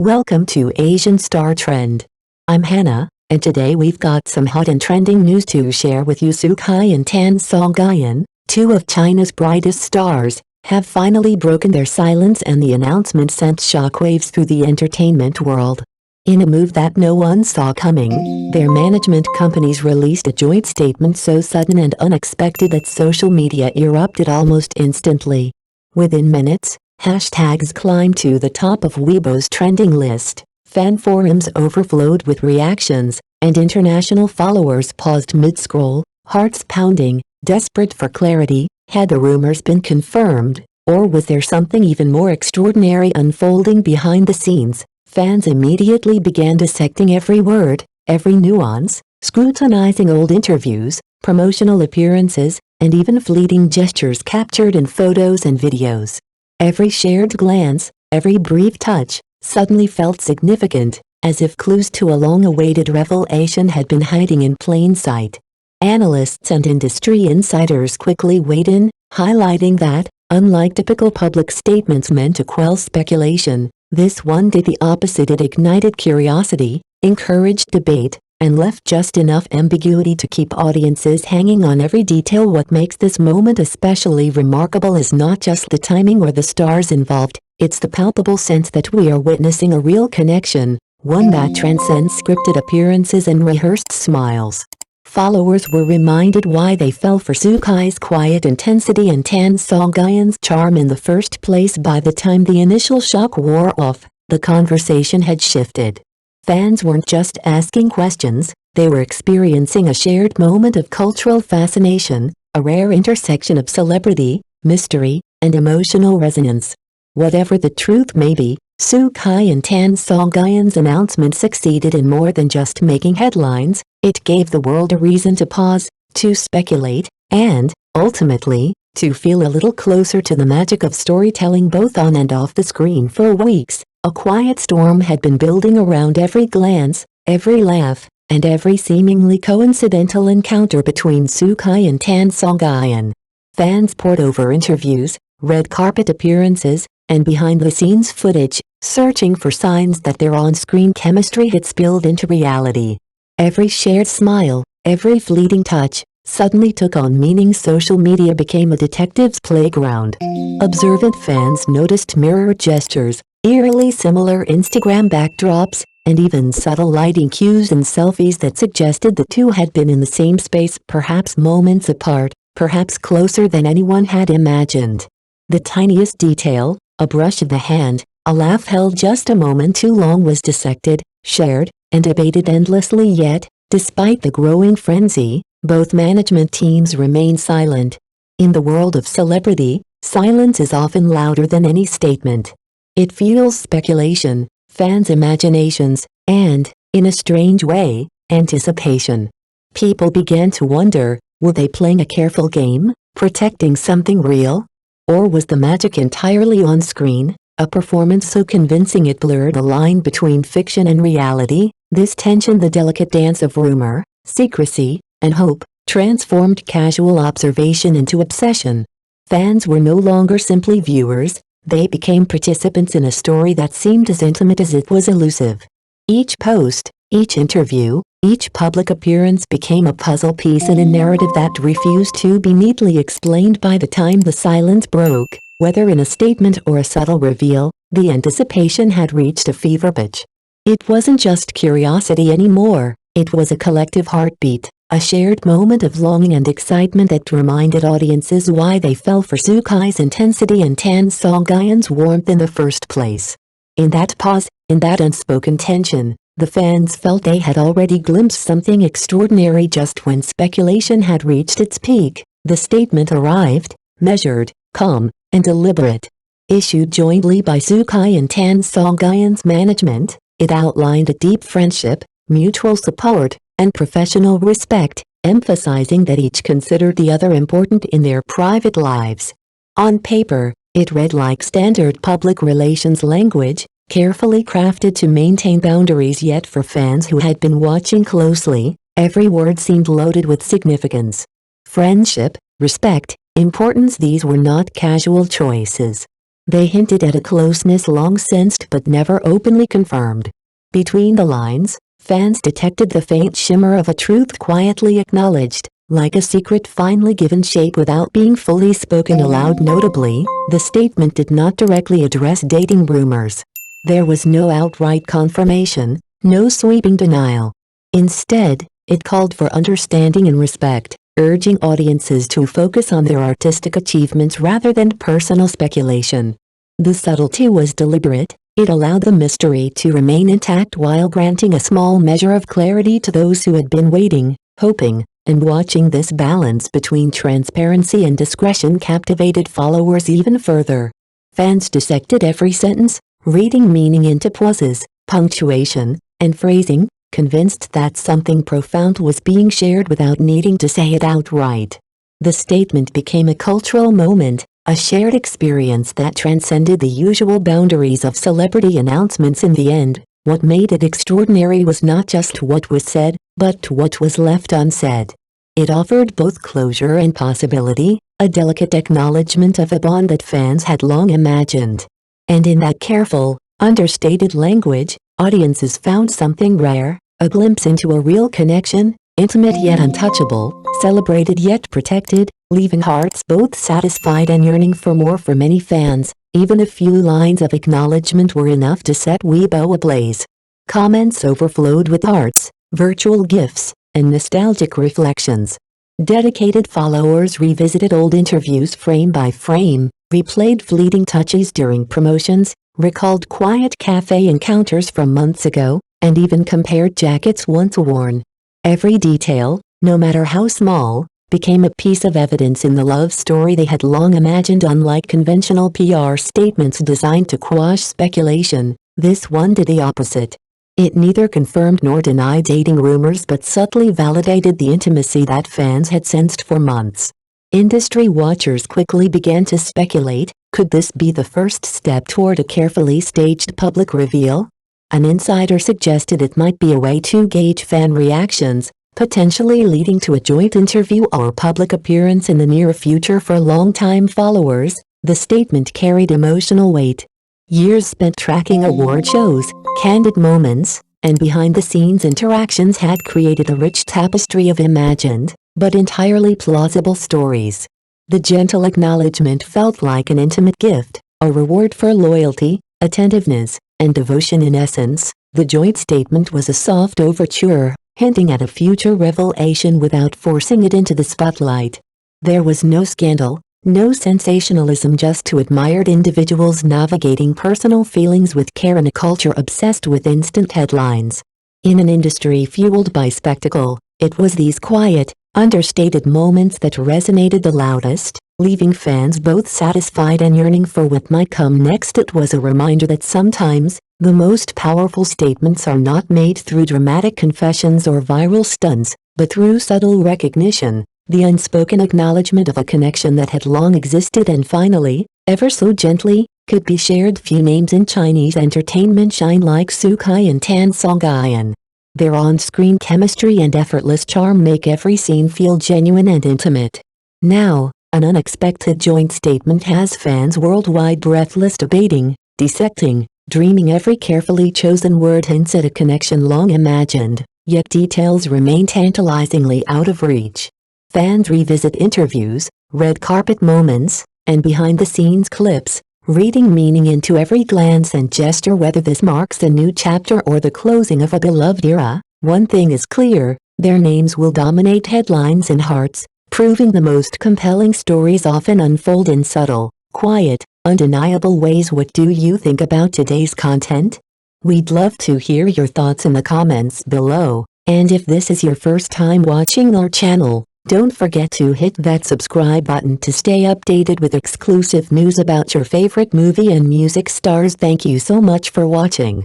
Welcome to Asian Star Trend. I'm Hannah, and today we've got some hot and trending news to share with you. Sukai and Tan Songyun, two of China's brightest stars, have finally broken their silence, and the announcement sent shockwaves through the entertainment world. In a move that no one saw coming, their management companies released a joint statement so sudden and unexpected that social media erupted almost instantly. Within minutes, hashtags climbed to the top of Weibo's trending list, fan forums overflowed with reactions, and international followers paused mid-scroll, hearts pounding, desperate for clarity. Had the rumors been confirmed, or was there something even more extraordinary unfolding behind the scenes? Fans immediately began dissecting every word, every nuance, scrutinizing old interviews, promotional appearances, and even fleeting gestures captured in photos and videos. Every shared glance, every brief touch, suddenly felt significant, as if clues to a long-awaited revelation had been hiding in plain sight. Analysts and industry insiders quickly weighed in, highlighting that, unlike typical public statements meant to quell speculation, this one did the opposite. It ignited curiosity, encouraged debate, and left just enough ambiguity to keep audiences hanging on every detail. What makes this moment especially remarkable is not just the timing or the stars involved, it's the palpable sense that we are witnessing a real connection, one that transcends scripted appearances and rehearsed smiles. Followers were reminded why they fell for Sukai's quiet intensity and Tan Songyun's charm in the first place. By the time the initial shock wore off, the conversation had shifted. Fans weren't just asking questions, they were experiencing a shared moment of cultural fascination, a rare intersection of celebrity, mystery, and emotional resonance. Whatever the truth may be, Sukai and Tan Songyun's announcement succeeded in more than just making headlines. It gave the world a reason to pause, to speculate, and, ultimately, to feel a little closer to the magic of storytelling both on and off the screen. For weeks, a quiet storm had been building around every glance, every laugh, and every seemingly coincidental encounter between Sukai and Tan Songyun. Fans pored over interviews, red carpet appearances, and behind-the-scenes footage, searching for signs that their on-screen chemistry had spilled into reality. Every shared smile, every fleeting touch, suddenly took on meaning. Social media became a detective's playground. Observant fans noticed mirror gestures, eerily similar Instagram backdrops, and even subtle lighting cues and selfies that suggested the two had been in the same space, perhaps moments apart, perhaps closer than anyone had imagined. The tiniest detail, a brush of the hand, a laugh held just a moment too long, was dissected, shared, and debated endlessly. Yet, despite the growing frenzy, both management teams remain silent. In the world of celebrity, silence is often louder than any statement. It fuels speculation, fans' imaginations, and, in a strange way, anticipation. People began to wonder, were they playing a careful game, protecting something real? Or was the magic entirely on screen, a performance so convincing it blurred the line between fiction and reality? This tension, the delicate dance of rumor, secrecy, and hope, transformed casual observation into obsession. Fans were no longer simply viewers, they became participants in a story that seemed as intimate as it was elusive. Each post, each interview, each public appearance became a puzzle piece in a narrative that refused to be neatly explained. By the time the silence broke, whether in a statement or a subtle reveal, the anticipation had reached a fever pitch. It wasn't just curiosity anymore, it was a collective heartbeat, a shared moment of longing and excitement that reminded audiences why they fell for Sukai's intensity and Tan Songyun's warmth in the first place. In that pause, in that unspoken tension, the fans felt they had already glimpsed something extraordinary. Just when speculation had reached its peak, the statement arrived, measured, calm, and deliberate. Issued jointly by Sukai and Tan Songyun's management, it outlined a deep friendship, mutual support, and professional respect, emphasizing that each considered the other important in their private lives. On paper, it read like standard public relations language, carefully crafted to maintain boundaries. Yet for fans who had been watching closely, every word seemed loaded with significance. Friendship, respect, importance, these were not casual choices. They hinted at a closeness long sensed but never openly confirmed. Between the lines, fans detected the faint shimmer of a truth quietly acknowledged, like a secret finally given shape without being fully spoken aloud. Notably, the statement did not directly address dating rumors. There was no outright confirmation, no sweeping denial. Instead, it called for understanding and respect, urging audiences to focus on their artistic achievements rather than personal speculation. The subtlety was deliberate. It allowed the mystery to remain intact while granting a small measure of clarity to those who had been waiting, hoping, and watching. This balance between transparency and discretion captivated followers even further. Fans dissected every sentence, reading meaning into pauses, punctuation, and phrasing, convinced that something profound was being shared without needing to say it outright. The statement became a cultural moment, a shared experience that transcended the usual boundaries of celebrity announcements. In the end, what made it extraordinary was not just what was said, but what was left unsaid. It offered both closure and possibility, a delicate acknowledgement of a bond that fans had long imagined. And in that careful, understated language, audiences found something rare, a glimpse into a real connection, intimate yet untouchable, celebrated yet protected, leaving hearts both satisfied and yearning for more. For many fans, even a few lines of acknowledgement were enough to set Weibo ablaze. Comments overflowed with hearts, virtual gifs, and nostalgic reflections. Dedicated followers revisited old interviews frame by frame, replayed fleeting touches during promotions, recalled quiet cafe encounters from months ago, and even compared jackets once worn. Every detail, no matter how small, became a piece of evidence in the love story they had long imagined. Unlike conventional PR statements designed to quash speculation, this one did the opposite. It neither confirmed nor denied dating rumors but subtly validated the intimacy that fans had sensed for months. Industry watchers quickly began to speculate, could this be the first step toward a carefully staged public reveal? An insider suggested it might be a way to gauge fan reactions, potentially leading to a joint interview or public appearance in the near future. For longtime followers, the statement carried emotional weight. Years spent tracking award shows, candid moments, and behind-the-scenes interactions had created a rich tapestry of imagined, but entirely plausible stories. The gentle acknowledgement felt like an intimate gift, a reward for loyalty, attentiveness, and devotion. In essence, the joint statement was a soft overture, hinting at a future revelation without forcing it into the spotlight. There was no scandal, no sensationalism, just two admired individuals navigating personal feelings with care in a culture obsessed with instant headlines. In an industry fueled by spectacle, it was these quiet, understated moments that resonated the loudest, leaving fans both satisfied and yearning for what might come next. It was a reminder that sometimes, the most powerful statements are not made through dramatic confessions or viral stunts, but through subtle recognition, the unspoken acknowledgement of a connection that had long existed and finally, ever so gently, could be shared. Few names in Chinese entertainment shine like Sukai and Tan Songyun. Their on-screen chemistry and effortless charm make every scene feel genuine and intimate. Now, an unexpected joint statement has fans worldwide breathless, debating, dissecting, dreaming. Every carefully chosen word hints at a connection long imagined, yet details remain tantalizingly out of reach. Fans revisit interviews, red carpet moments, and behind-the-scenes clips, reading meaning into every glance and gesture. Whether this marks a new chapter or the closing of a beloved era, one thing is clear: their names will dominate headlines and hearts, proving the most compelling stories often unfold in subtle, quiet, undeniable ways. What do you think about today's content? We'd love to hear your thoughts in the comments below, and if this is your first time watching our channel, don't forget to hit that subscribe button to stay updated with exclusive news about your favorite movie and music stars. Thank you so much for watching.